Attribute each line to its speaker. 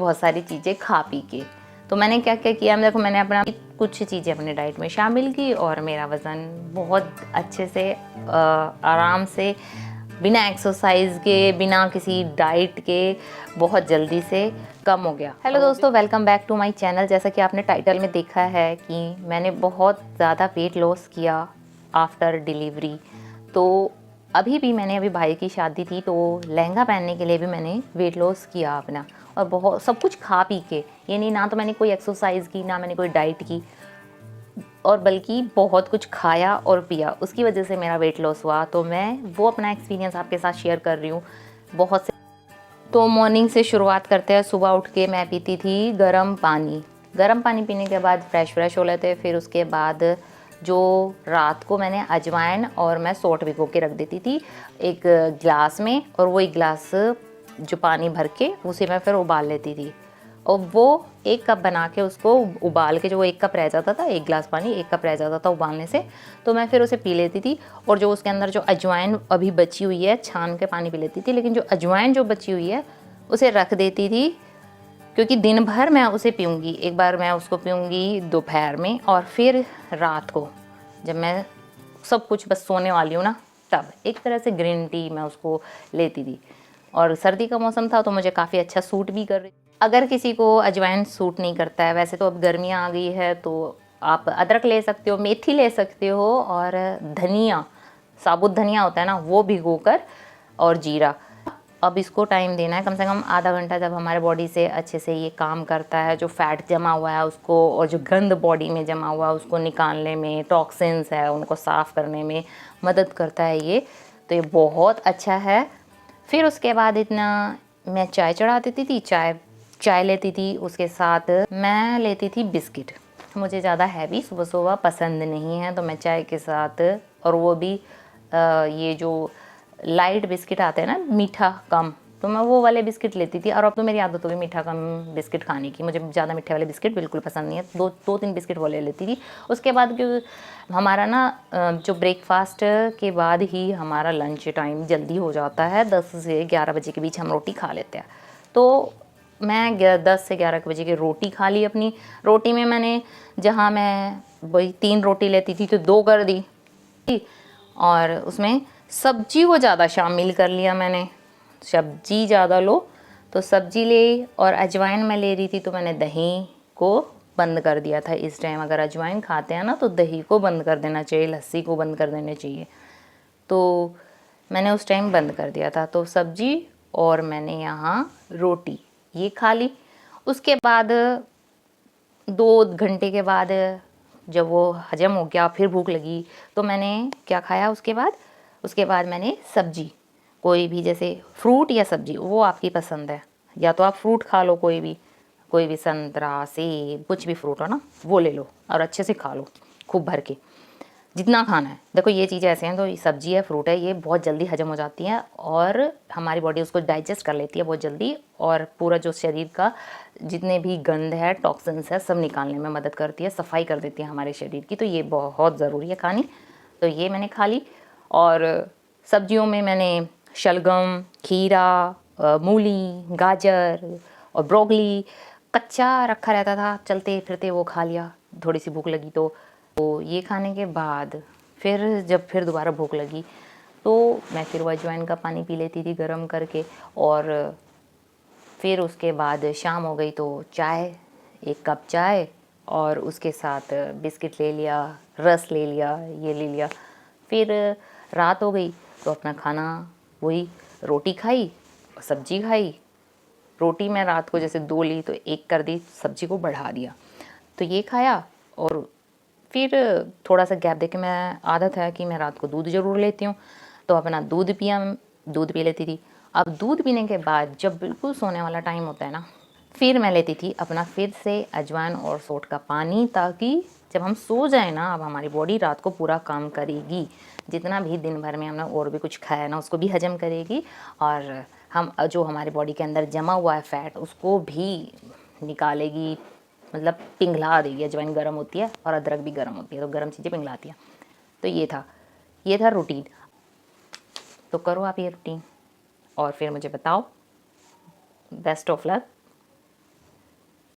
Speaker 1: बहुत सारी चीज़ें खा पी के। तो मैंने क्या क्या किया, देखो मैंने अपना कुछ चीज़ें अपने डाइट में शामिल की और मेरा वज़न बहुत अच्छे से आराम से बिना एक्सरसाइज के, बिना किसी डाइट के बहुत जल्दी से कम हो गया। हेलो दोस्तों, welcome back to my channel. जैसा कि आपने टाइटल में देखा है कि मैंने बहुत ज़्यादा वेट लॉस किया आफ्टर डिलीवरी। तो अभी भाई की शादी थी तो लहंगा पहनने के लिए भी मैंने वेट लॉस किया अपना, और बहुत सब कुछ खा पी के। ये नहीं, ना तो मैंने कोई एक्सरसाइज की, ना मैंने कोई डाइट की, और बल्कि बहुत कुछ खाया और पिया, उसकी वजह से मेरा वेट लॉस हुआ। तो मैं वो अपना एक्सपीरियंस आपके साथ शेयर कर रही हूँ बहुत से। तो मॉर्निंग से शुरुआत करते हैं। सुबह उठ के मैं पीती थी गर्म पानी। गर्म पानी पीने के बाद फ्रेश हो लेते। फिर उसके बाद जो रात को मैंने अजवाइन और मैं सौंठ भिगो के रख देती थी एक गिलास में, और वो एक गिलास जो पानी भर के उसे मैं फिर उबाल लेती थी। और वो 1 कप बना के उसको उबाल के, जो वो 1 कप रह जाता था, 1 गिलास पानी 1 कप रह जाता था उबालने से, तो मैं फिर उसे पी लेती थी। और जो उसके अंदर जो अजवाइन अभी बची हुई है, छान के पानी पी लेती थी, लेकिन जो अजवाइन जो बची हुई है उसे रख देती थी, क्योंकि दिन भर मैं उसे पीऊँगी। एक बार मैं उसको पीऊँगी दोपहर में, और फिर रात को जब मैं सब कुछ बस सोने वाली हूँ ना, तब एक तरह से ग्रीन टी मैं उसको लेती थी। और सर्दी का मौसम था तो मुझे काफ़ी अच्छा सूट भी कर रही। अगर किसी को अजवाइन सूट नहीं करता है, वैसे तो अब गर्मियाँ आ गई है, तो आप अदरक ले सकते हो, मेथी ले सकते हो, और धनिया, साबुत धनिया होता है ना, वो भिगोकर, और जीरा। अब इसको टाइम देना है कम से कम आधा घंटा। जब हमारे बॉडी से अच्छे से ये काम करता है, जो फैट जमा हुआ है उसको, और जो गंद बॉडी में जमा हुआ है उसको निकालने में, टॉक्सिन्स है उनको साफ़ करने में मदद करता है ये। तो ये बहुत अच्छा है। फिर उसके बाद इतना मैं चाय चढ़ा देती थी, चाय लेती थी। उसके साथ मैं लेती थी बिस्किट। मुझे ज़्यादा हैवी सुबह सुबह पसंद नहीं है, तो मैं चाय के साथ, और वो भी ये जो लाइट बिस्किट आते हैं ना, मीठा कम, तो मैं वो वाले बिस्किट लेती थी। और अब तो मेरी आदत हो गई मीठा कम बिस्किट खाने की, मुझे ज़्यादा मीठे वाले बिस्किट बिल्कुल पसंद नहीं है। 2-3 बिस्किट वो ले लेती थी। उसके बाद क्यों हमारा ना जो ब्रेकफास्ट के बाद ही हमारा लंच टाइम जल्दी हो जाता है, 10 से 11 बजे के बीच हम रोटी खा लेते हैं। तो मैं 10 से 11 बजे की रोटी खा ली अपनी। रोटी में मैंने, जहाँ मैं वही 3 रोटी लेती थी तो 2 कर दी, और उसमें सब्जी को ज़्यादा शामिल कर लिया मैंने। सब्जी ज़्यादा लो तो सब्जी ले, और अजवाइन मैं ले रही थी तो मैंने दही को बंद कर दिया था। इस टाइम अगर अजवाइन खाते हैं ना तो दही को बंद कर देना चाहिए, लस्सी को बंद कर देना चाहिए। तो मैंने उस टाइम बंद कर दिया था। तो सब्जी और मैंने यहाँ रोटी ये खा ली। उसके बाद 2 घंटे के बाद जब वो हजम हो गया, फिर भूख लगी, तो मैंने क्या खाया उसके बाद मैंने सब्जी, कोई भी, जैसे फ्रूट या सब्जी, वो आपकी पसंद है। या तो आप फ्रूट खा लो, कोई भी संतरा, सेब, कुछ भी फ्रूट हो ना, वो ले लो और अच्छे से खा लो खूब भर के, जितना खाना है। देखो ये चीज़ें ऐसे हैं, तो ये सब्जी है, फ्रूट है, ये बहुत जल्दी हजम हो जाती हैं और हमारी बॉडी उसको डाइजेस्ट कर लेती है बहुत जल्दी, और पूरा जो शरीर का जितने भी गंद है, टॉक्सिन्स है, सब निकालने में मदद करती है, सफाई कर देती है हमारे शरीर की। तो ये बहुत ज़रूरी है खानी। तो ये मैंने खा ली। और सब्जियों में मैंने शलगम, खीरा, मूली, गाजर और ब्रोकली कच्चा रखा रहता था, चलते फिरते वो खा लिया। थोड़ी सी भूख लगी तो ये खाने के बाद फिर दोबारा भूख लगी तो मैं फिर वो अजवाइन का पानी पी लेती थी गरम करके। और फिर उसके बाद शाम हो गई तो चाय, 1 कप चाय, और उसके साथ बिस्किट ले लिया, रस ले लिया, ये ले लिया। फिर रात हो गई तो अपना खाना वही, रोटी खाई और सब्जी खाई। रोटी मैं रात को जैसे 2 ली तो 1 कर दी, सब्जी को बढ़ा दिया, तो ये खाया। और फिर थोड़ा सा गैप देके, मैं आदत है कि मैं रात को दूध ज़रूर लेती हूँ, तो अपना दूध पी लेती थी। अब दूध पीने के बाद जब बिल्कुल सोने वाला टाइम होता है ना, फिर मैं लेती थी अपना फिर से अजवाइन और सौंठ का पानी, ताकि जब हम सो जाए ना, अब हमारी बॉडी रात को पूरा काम करेगी, जितना भी दिन भर में हमने और भी कुछ खाया ना उसको भी हजम करेगी, और हम जो हमारी बॉडी के अंदर जमा हुआ है फैट उसको भी निकालेगी, मतलब पिघला देगी। अजवाइन गर्म होती है और अदरक भी गर्म होती है, तो गर्म चीज़ें पिघलाती हैं। तो ये था रूटीन। तो करो आप ये रूटीन और फिर मुझे बताओ। Best of luck.